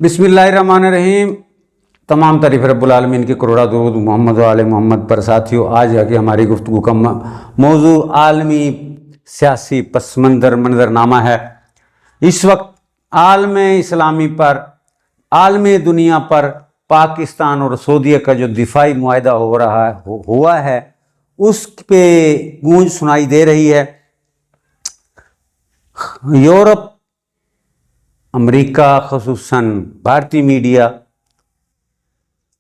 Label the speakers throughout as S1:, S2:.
S1: बिस्मिल्लाहिर्रहमानिर्रहीम। तमाम तारीफ़ रब्बुल आलमीन की करोड़ा दुरूद मोहम्मद व आले मोहम्मद पर। साथियों, आज आके हमारी गुफ्तगू का मौजू आलमी सियासी पस मंजरनामा है। इस वक्त आलम इस्लामी पर, आलमी दुनिया पर पाकिस्तान और सऊदीया का जो दिफाई मुआहदा हुआ है उस पे गूंज सुनाई दे रही है। यूरोप, अमेरिका, खसूसन भारतीय मीडिया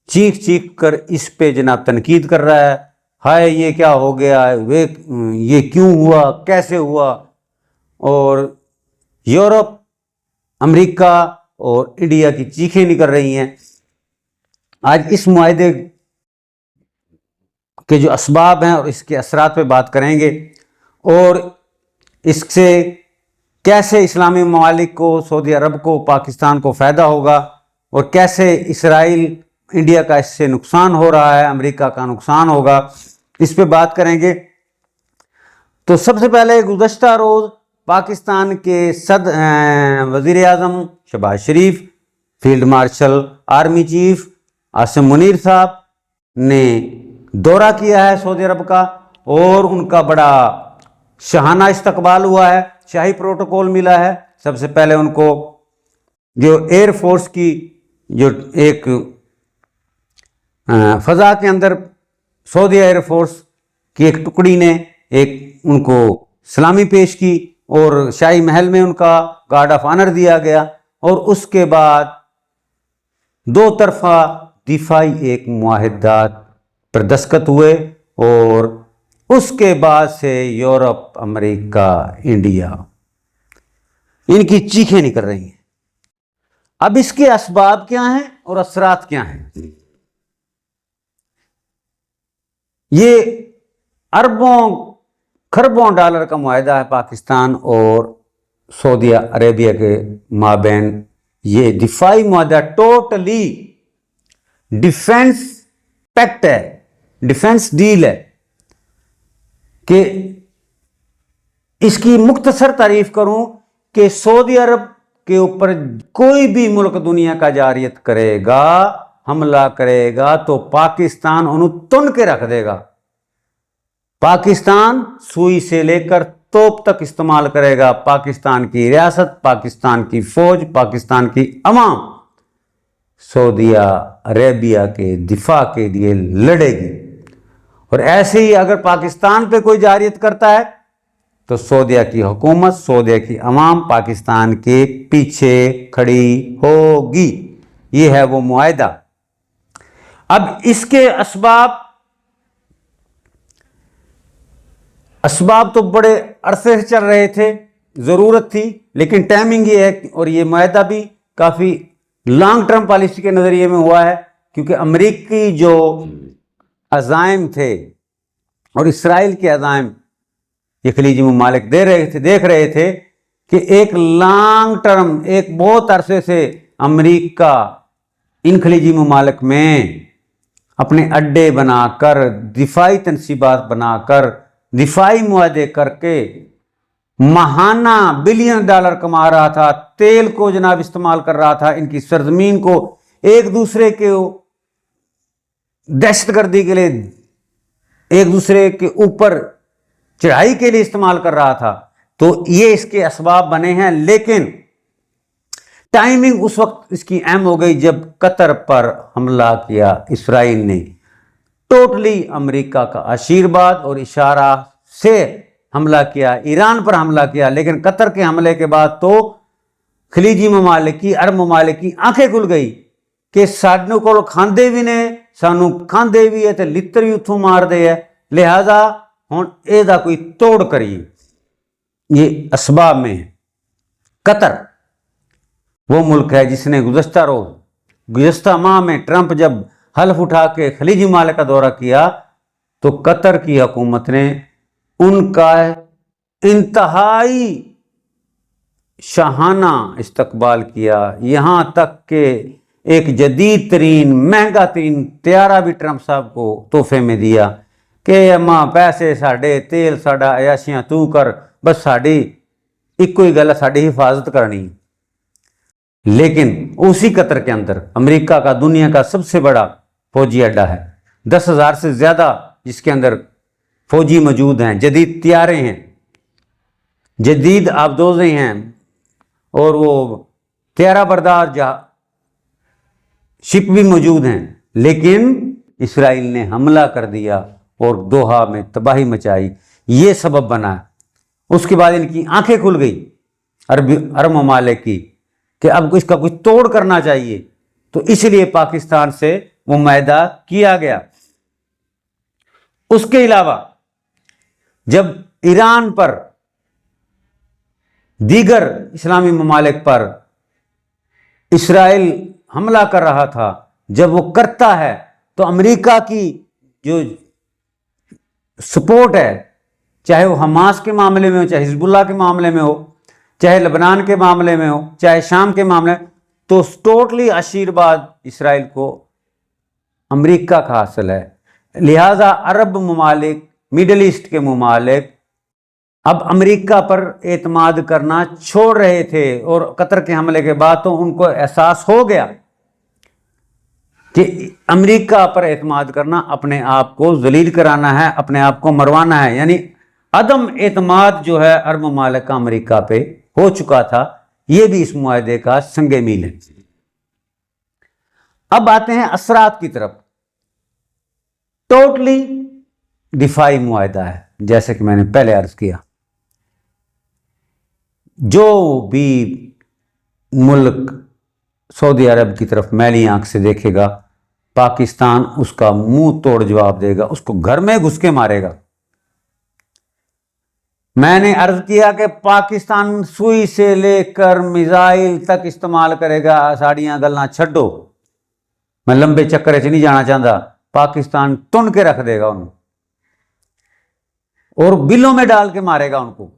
S1: चीख चीख कर इस पे जनाब तनकीद कर रहा है। हाय ये क्या हो गया, ये क्यों हुआ, कैसे हुआ। और यूरोप, अमेरिका और इंडिया की चीखें निकल रही हैं। आज इस मुआहदे के जो असबाब हैं और इसके असरात पे बात करेंगे और इससे कैसे इस्लामी ममालिक को, सऊदी अरब को, पाकिस्तान को फ़ायदा होगा और कैसे इसराइल, इंडिया का इससे नुकसान हो रहा है, अमेरिका का नुकसान होगा, इस पे बात करेंगे। तो सबसे पहले गुज़श्ता रोज़ पाकिस्तान के वज़ीर आज़म Shahbaz Sharif, field marshal army chief Asim Munir साहब ने दौरा किया है सऊदी अरब का और उनका बड़ा शाहाना इस्तकबाल हुआ है, शाही प्रोटोकॉल मिला है। सबसे पहले उनको जो एयरफोर्स की जो एक फ़ज़ा के अंदर सऊदी एयरफोर्स की एक टुकड़ी ने एक उनको सलामी पेश की और शाही महल में उनका गार्ड ऑफ ऑनर दिया गया और उसके बाद दो तरफा दिफाई एक मुआहदात पर दस्तखत हुए और उसके बाद से यूरोप, अमेरिका, इंडिया इनकी चीखें निकल रही हैं। अब इसके असबाब क्या हैं और असरात क्या हैं। ये अरबों खरबों डॉलर का मुआहदा है पाकिस्तान और सऊदी अरेबिया के माबैन। ये दिफाई मुआहदा टोटली डिफेंस पैक्ट है, डिफेंस डील है कि इसकी मुख्तसर तारीफ करूं कि सऊदी अरब के ऊपर कोई भी मुल्क दुनिया का जारियत करेगा, हमला करेगा तो पाकिस्तान उन्हें तुन के रख देगा। पाकिस्तान सुई से लेकर तोप तक इस्तेमाल करेगा। पाकिस्तान की रियासत, पाकिस्तान की फौज, पाकिस्तान की अवाम सऊदी अरेबिया के दिफा के लिए लड़ेगी। और ऐसे ही अगर पाकिस्तान पे कोई जारियत करता है तो सऊदीया की हुकूमत, सऊदीया की अवाम पाकिस्तान के पीछे खड़ी होगी। ये है वो मुआहदा। अब इसके असबाब तो बड़े अरसे से चल रहे थे, ज़रूरत थी, लेकिन टाइमिंग ये है और ये मुआहदा भी काफ़ी लॉन्ग टर्म पॉलिसी के नज़रिए में हुआ है क्योंकि अमेरिकी जो अज़ाइम थे और इसराइल के अज़ाइम ये खलीजी ममालिक देख रहे थे कि एक लॉन्ग टर्म, एक बहुत अरसे से अमेरिका इन खलीजी ममालिक में अपने अड्डे बनाकर, दिफाई तनसीबात बनाकर, दिफाई मुआहदे करके माहाना बिलियन डॉलर कमा रहा था। तेल को जनाब इस्तेमाल कर रहा था, इनकी सरजमीन को एक दूसरे के दहशतगर्दी के लिए, एक दूसरे के ऊपर चढ़ाई के लिए इस्तेमाल कर रहा था। तो ये इसके असबाब बने हैं, लेकिन टाइमिंग उस वक्त इसकी अहम हो गई जब कतर पर हमला किया इसराइल ने। टोटली अमेरिका का आशीर्वाद और इशारा से हमला किया, ईरान पर हमला किया। लेकिन कतर के हमले के बाद तो खलीजी ममालिक की, अरब ममालिक की आंखें खुल गई कि सानू को खांदे भी ने, सानू खांदे भी है तो लित्र भी उथों मारते है, लिहाजा हुण एदा कोई तोड़ करिए। ये असबाब में है। कतर वो मुल्क है जिसने गुज़श्ता माह में ट्रंप जब हल्फ उठा के खलीजी ममालिक का दौरा किया तो कतर की हुकूमत ने उनका इंतहाई शाहाना इस्तकबाल किया। यहाँ तक कि एक जदीद तरीन, महंगा तरीन त्यारा भी ट्रंप साहब को तोहफे में दिया कि अम्मा पैसे साढ़े, तेल साढ़ा, अयाशियां तू कर, बस साड़ी इको ही गल, साड़ी हिफाजत करनी। लेकिन उसी कतर के अंदर अमेरिका का दुनिया का सबसे बड़ा फौजी अड्डा है, 10,000 से ज़्यादा जिसके अंदर फौजी मौजूद हैं, जदीद तैयारे हैं, जदीद आबदोज़े हैं, और वो त्यारा बरदार शिप भी मौजूद हैं। लेकिन इसराइल ने हमला कर दिया और दोहा में तबाही मचाई, ये सबब बना। उसके बाद इनकी आंखें खुल गई अरब ममालिक की कि अब इसका कुछ तोड़ करना चाहिए, तो इसलिए पाकिस्तान से मुआहदा किया गया। उसके अलावा जब ईरान पर, दीगर इस्लामी ममालिक पर इसराइल हमला कर रहा था, जब वो करता है तो अमेरिका की जो सपोर्ट है, चाहे वो हमास के मामले में हो, चाहे हिजबुल्लाह के मामले में हो, चाहे लबनान के मामले में हो, चाहे शाम के मामले में, तो टोटली आशीर्वाद इसराइल को अमेरिका का हासिल है। लिहाजा अरब ममालिक, मिडल ईस्ट के ममालिक अब अमेरिका पर एतमाद करना छोड़ रहे थे, और कतर के हमले के बाद तो उनको एहसास हो गया कि अमेरिका पर एतमाद करना अपने आप को जलील कराना है, अपने आप को मरवाना है। यानी अदम एतमाद जो है अरब ममालिक का अमेरिका पे हो चुका था, यह भी इस मुआहदे का संगे मील है। अब आते हैं असरात की तरफ। टोटली दिफाई मुआहदा है, जैसे कि मैंने पहले अर्ज किया। जो भी मुल्क सऊदी अरब की तरफ मैली आंख से देखेगा, पाकिस्तान उसका मुंह तोड़ जवाब देगा, उसको घर में घुस के मारेगा। मैंने अर्ज किया कि पाकिस्तान सुई से लेकर मिसाइल तक इस्तेमाल करेगा। साड़ियां गल्लां छड्डो, मैं लंबे चक्कर च नहीं जाना चाहता। पाकिस्तान तुन के रख देगा उनको और बिलों में डाल के मारेगा उनको।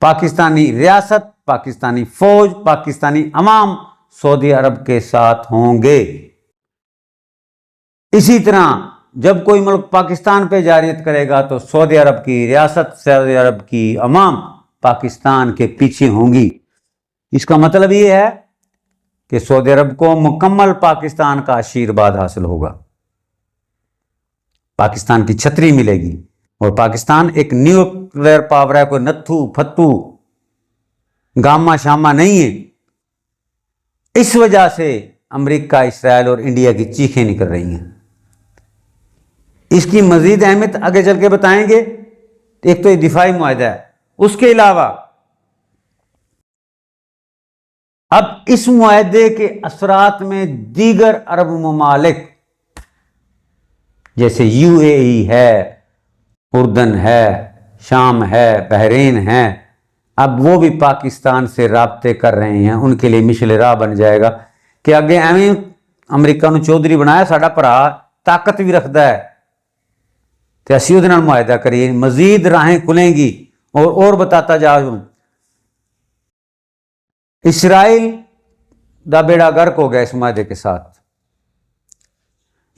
S1: पाकिस्तानी रियासत, पाकिस्तानी फौज, पाकिस्तानी अवाम सऊदी अरब के साथ होंगे। इसी तरह जब कोई मुल्क पाकिस्तान पे जारियत करेगा तो सऊदी अरब की रियासत, सऊदी अरब की अवाम पाकिस्तान के पीछे होंगी। इसका मतलब ये है कि सऊदी अरब को मुकम्मल पाकिस्तान का आशीर्वाद हासिल होगा, पाकिस्तान की छतरी मिलेगी। और पाकिस्तान एक न्यूक्लियर पावर है, कोई नत्थू फत्तू गामा शामा नहीं है। इस वजह से अमेरिका, इसराइल और इंडिया की चीखें निकल रही हैं। इसकी मजीद अहमियत आगे चल के बताएंगे। एक तो ये दिफाई मुआहदा है, उसके अलावा अब इस मुआहदे के असरात में दीगर अरब ममालिक जैसे यूएई है, उर्दन है, शाम है, बहरीन है, अब वो भी पाकिस्तान से राब्ते कर रहे हैं। उनके लिए मिशल राह बन जाएगा कि अगे एवं अमरीका ने चौधरी बनाया, साडा भरा ताकत भी रखता है, तो असी उहदे नाल मुआहदा करिए, मजीद राहें खुलेंगी। और बताता जाऊं, इसराइल दा बेड़ा गर्क हो गया इस मुआहदे के साथ।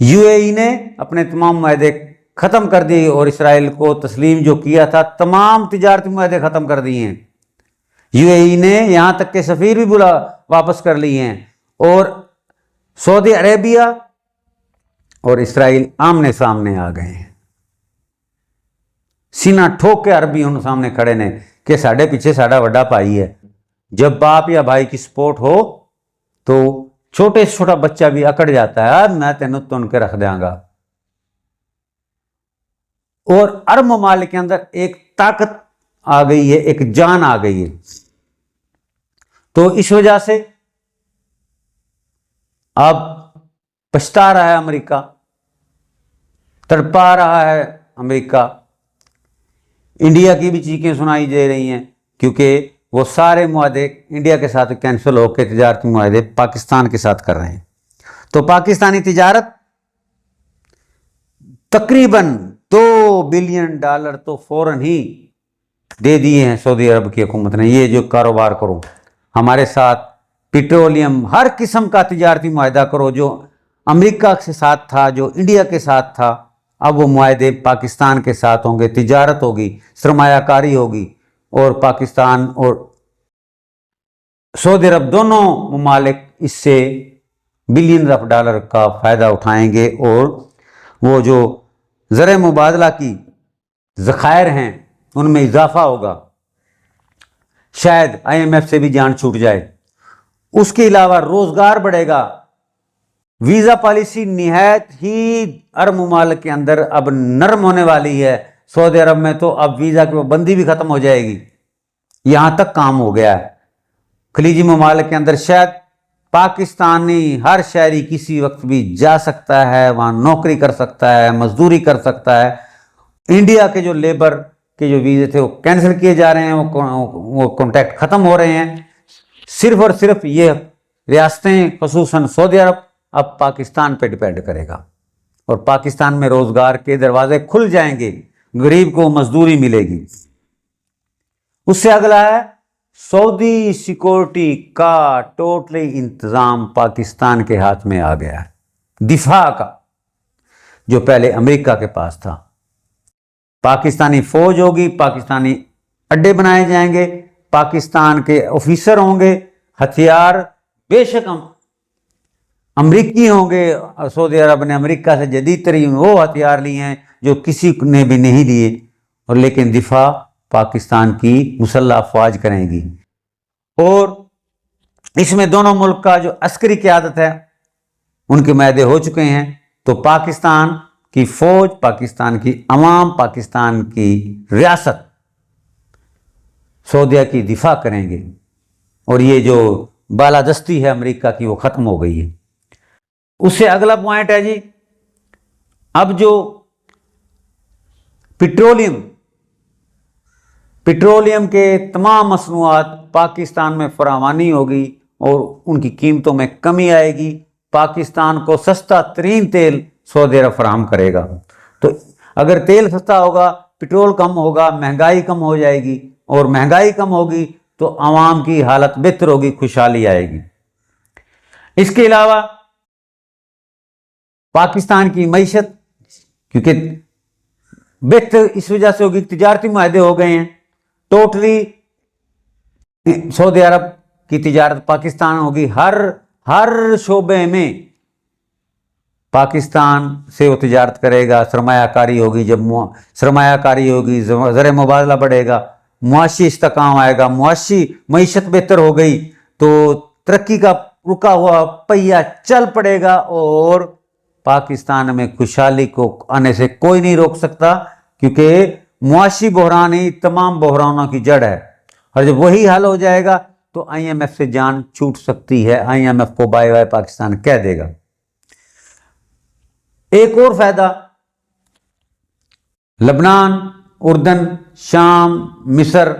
S1: यूएई ने अपने तमाम मुआहदे खत्म कर दिए और इसराइल को तस्लीम जो किया था, तमाम तिजारती मुआहदे खत्म कर दिए हैं। यूएई ने यहां तक के सफीर भी वापस कर लिए हैं और सऊदी अरेबिया और इसराइल आमने सामने आ गए हैं। सीना ठोक के अरबी उन सामने खड़े ने कि साढ़े पीछे साड़ा वड्डा भाई है। जब बाप या भाई की सपोर्ट हो तो छोटे से छोटा बच्चा भी अकड़ जाता है, मैं तेन तुन के रख देंगा। और अरब ममालिक के अंदर एक ताकत आ गई है, एक जान आ गई है। तो इस वजह से अब पछता रहा है अमेरिका, तड़पा रहा है अमेरिका। इंडिया की भी चीखें सुनाई दे रही हैं क्योंकि वो सारे मुआहदे इंडिया के साथ कैंसिल होकर तिजारती मुआहदे पाकिस्तान के साथ कर रहे हैं। तो पाकिस्तानी तिजारत तकरीबन $2 बिलियन तो फौरन ही दे दिए हैं सऊदी अरब की हुकूमत ने। ये जो कारोबार करो हमारे साथ, पेट्रोलियम हर किस्म का तिजारती मुआहदा करो, जो अमेरिका के साथ था, जो इंडिया के साथ था, अब वो मुआहदे पाकिस्तान के साथ होंगे। तिजारत होगी, सरमायाकारी होगी और पाकिस्तान और सऊदी अरब, दोनों ममालिक इससे बिलियन ऑफ डॉलर का फ़ायदा उठाएंगे और वो जो ज़र मुबादला की ज़खायर हैं उनमें इजाफा होगा, शायद IMF से भी जान छूट जाए। उसके अलावा रोज़गार बढ़ेगा। वीज़ा पॉलिसी निहायत ही अरब ममालिक के अंदर अब नरम होने वाली है। सऊदी अरब में तो अब वीज़ा की पाबंदी भी ख़त्म हो जाएगी, यहाँ तक काम हो गया है। खलीजी ममालिक के अंदर शायद पाकिस्तानी हर शहरी किसी वक्त भी जा सकता है, वहाँ नौकरी कर सकता है, मजदूरी कर सकता है। इंडिया के जो लेबर के जो वीज़े थे वो कैंसिल किए जा रहे हैं, वो कॉन्ट्रैक्ट ख़त्म हो रहे हैं। सिर्फ और सिर्फ ये रियासतें खसूसन सऊदी अरब अब पाकिस्तान पे डिपेंड करेगा और पाकिस्तान में रोज़गार के दरवाजे खुल जाएंगे, गरीब को मजदूरी मिलेगी। उससे अगला है सऊदी सिक्योरिटी का टोटली इंतज़ाम पाकिस्तान के हाथ में आ गया है। दिफा का जो पहले अमेरिका के पास था, पाकिस्तानी फौज होगी, पाकिस्तानी अड्डे बनाए जाएंगे, पाकिस्तान के ऑफिसर होंगे, हथियार बेशक अमरीकी होंगे। सऊदी अरब ने अमेरिका से जदीद तरीन वो हथियार लिए हैं जो किसी ने भी नहीं लिए, और लेकिन दिफा पाकिस्तान की मुसल्लह अफवाज करेंगी। और इसमें दोनों मुल्क का जो अस्करी क़यादत है उनके मायदे हो चुके हैं। तो पाकिस्तान की फौज, पाकिस्तान की अवाम, पाकिस्तान की रियासत सऊदिया की दिफा करेंगे और ये जो बालादस्ती है अमेरिका की वो ख़त्म हो गई है। उससे अगला पॉइंट है जी, अब जो पेट्रोलियम के तमाम मसनूआत पाकिस्तान में फरावानी होगी और उनकी कीमतों में कमी आएगी। पाकिस्तान को सस्ता तरीन तेल सऊदी अरब फराहम करेगा। तो अगर तेल सस्ता होगा, पेट्रोल कम होगा, महंगाई कम हो जाएगी, और महंगाई कम होगी तो आवाम की हालत बेहतर होगी, खुशहाली आएगी। इसके अलावा पाकिस्तान की मईशत क्योंकि बेहतर इस वजह से होगी, तिजारती मुआहदे हो गए हैं, टोटली सऊदी अरब की तिजारत पाकिस्तान होगी। हर शोबे में पाकिस्तान से वो तिजारत करेगा, सरमायाकारी होगी। जब सरमायाकारी होगी, ज़र मुबादला बढ़ेगा, मुआशी इस्तेकाम आएगा, मुआशी मईशत बेहतर हो गई तो तरक्की का रुका हुआ पहिया चल पड़ेगा और पाकिस्तान में खुशहाली को आने से कोई नहीं रोक सकता, क्योंकि मुआशी बहरान ही तमाम बहरानों की जड़ है। और जब वही हल हो जाएगा तो IMF से जान छूट सकती है, IMF को बाय बाय पाकिस्तान कह देगा। एक और फायदा, लबनान, उर्दन, शाम, मिस्र,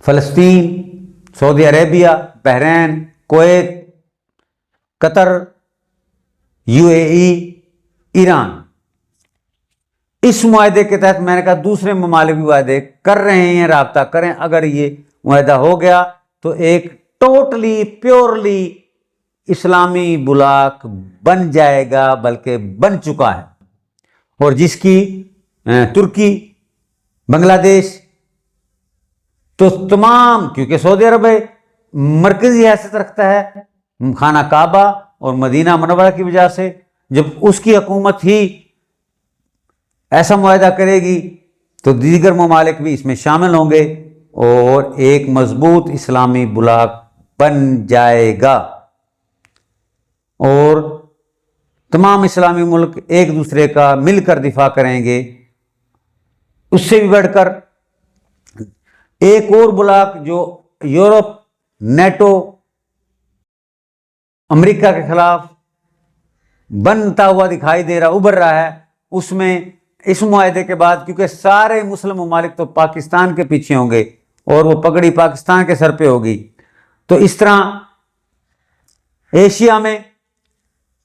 S1: फ़लस्तीन, Saudi Arabia, Bahrain, Kuwait, Qatar, UAE, Iran, इस मुआहदे के तहत मैंने कहा दूसरे ममालिक भी वादे कर रहे हैं, राब्ता करें। अगर ये मुआहदा हो गया तो एक टोटली प्योरली इस्लामी ब्लॉक बन जाएगा, बल्कि बन चुका है, और जिसकी तुर्की, बांग्लादेश तो तमाम, क्योंकि सऊदी अरब मरकजी हैसियत रखता है खाना काबा और मदीना मुनव्वरा की वजह से, जब उसकी हुकूमत ही ऐसा मुआहदा करेगी तो दीगर ममालिक भी इसमें शामिल होंगे और एक मजबूत इस्लामी ब्लॉक बन जाएगा और तमाम इस्लामी मुल्क एक दूसरे का मिलकर दिफा करेंगे। उससे भी बढ़कर एक और ब्लॉक जो यूरोप, नेटो, अमेरिका के खिलाफ बनता हुआ दिखाई दे रहा, उभर रहा है, उसमें इस मुआहदे के बाद, क्योंकि सारे मुस्लिम ममालिक तो पाकिस्तान के पीछे होंगे और वो पगड़ी पाकिस्तान के सर पे होगी, तो इस तरह एशिया में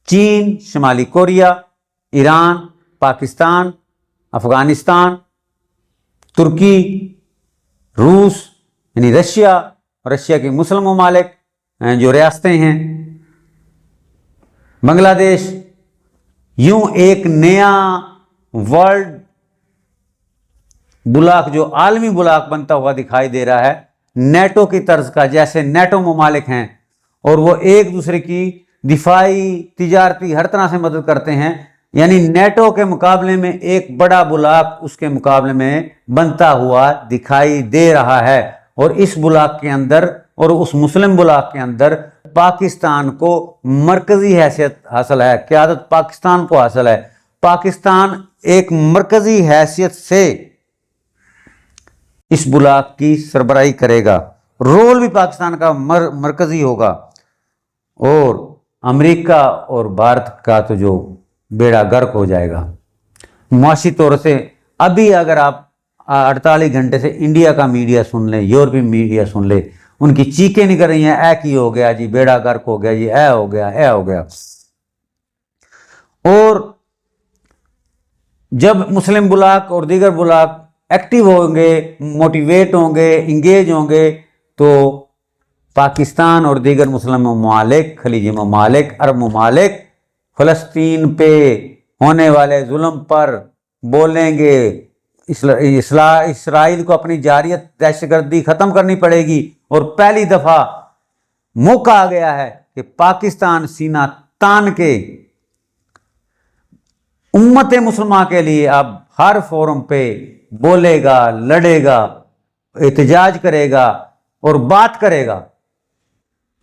S1: चीन, शुमाली कोरिया, ईरान, पाकिस्तान, अफगानिस्तान, तुर्की, रूस यानी रशिया, रशिया के मुस्लिम ममालिक जो रियासतें हैं, बांग्लादेश, यूं एक नया वर्ल्ड ब्लॉक जो आलमी ब्लॉक बनता हुआ दिखाई दे रहा है। नेटो की तर्ज का, जैसे नेटो ममालिक हैं और वो एक दूसरे की दिफाई, तिजारती, हर तरह से मदद करते हैं, यानी नेटो के मुकाबले में एक बड़ा बुलाक उसके मुकाबले में बनता हुआ दिखाई दे रहा है। और इस बुलाक के अंदर और उस मुस्लिम बुलाक के अंदर पाकिस्तान को मरकजी हैसियत हासिल है, क़यादत पाकिस्तान को हासिल है। पाकिस्तान एक मरकजी हैसियत से इस बुलाक की सरबराही करेगा, रोल भी पाकिस्तान का मरकजी होगा। और अमेरिका और भारत का तो जो बेड़ा गर्क हो जाएगा मुआशी तौर से। अभी अगर आप 48 घंटे से इंडिया का मीडिया सुन लें, यूरोपीय मीडिया सुन ले, उनकी चीखें निकल रही हैं, ऐ की हो गया जी, बेड़ा गर्क हो गया जी, ऐ हो गया, ऐ हो गया। और जब मुस्लिम बुलाक और दीगर बुलाक एक्टिव होंगे, मोटिवेट होंगे, इंगेज होंगे, तो पाकिस्तान और दीगर मुस्लिम ममालिक, खलीजी ममालिक, अरब ममालिक फ़लस्तीन पे होने वाले जुल्म पर बोलेंगे। इसराइल को अपनी जारियत, दहशतगर्दी ख़त्म करनी पड़ेगी। और पहली दफ़ा मौका आ गया है कि पाकिस्तान सीना तान के उम्मत मुसलमान के लिए अब हर फोरम पे बोलेगा, लड़ेगा, एहतजाज करेगा और बात करेगा।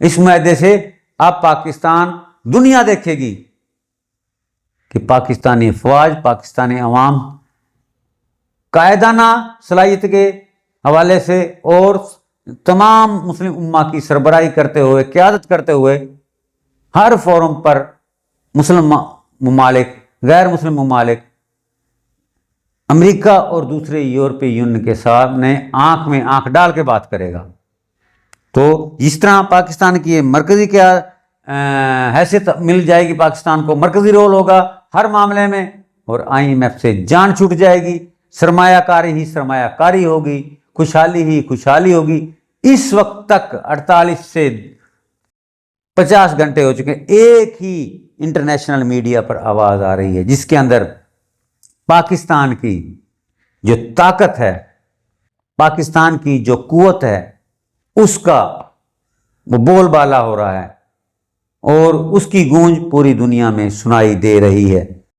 S1: इस मुआहदे से अब पाकिस्तान, दुनिया देखेगी कि पाकिस्तानी अफवाज, पाकिस्तानी अवाम कायदाना सलाहियत के हवाले से और तमाम मुस्लिम उम्मा की सरबराही करते हुए, क़यादत करते हुए हर फोरम पर मुस्लिम ममालिक, गैर मुस्लिम ममालिक, अमेरिका और दूसरे यूरोपीय यूनियन के सामने आंख में आंख डाल के बात करेगा। तो जिस तरह पाकिस्तान की ये मरकजी क्या हैसियत मिल जाएगी, पाकिस्तान को मरकजी रोल होगा हर मामले में, और IMF से जान छूट जाएगी, सरमायाकारी ही सरमायाकारी होगी, खुशहाली ही खुशहाली होगी। इस वक्त तक 48 से 50 घंटे हो चुके हैं, एक ही इंटरनेशनल मीडिया पर आवाज आ रही है जिसके अंदर पाकिस्तान की जो ताकत है, पाकिस्तान की जो कुव्वत है, उसका वो बोलबाला हो रहा है और उसकी गूंज पूरी दुनिया में सुनाई दे रही है।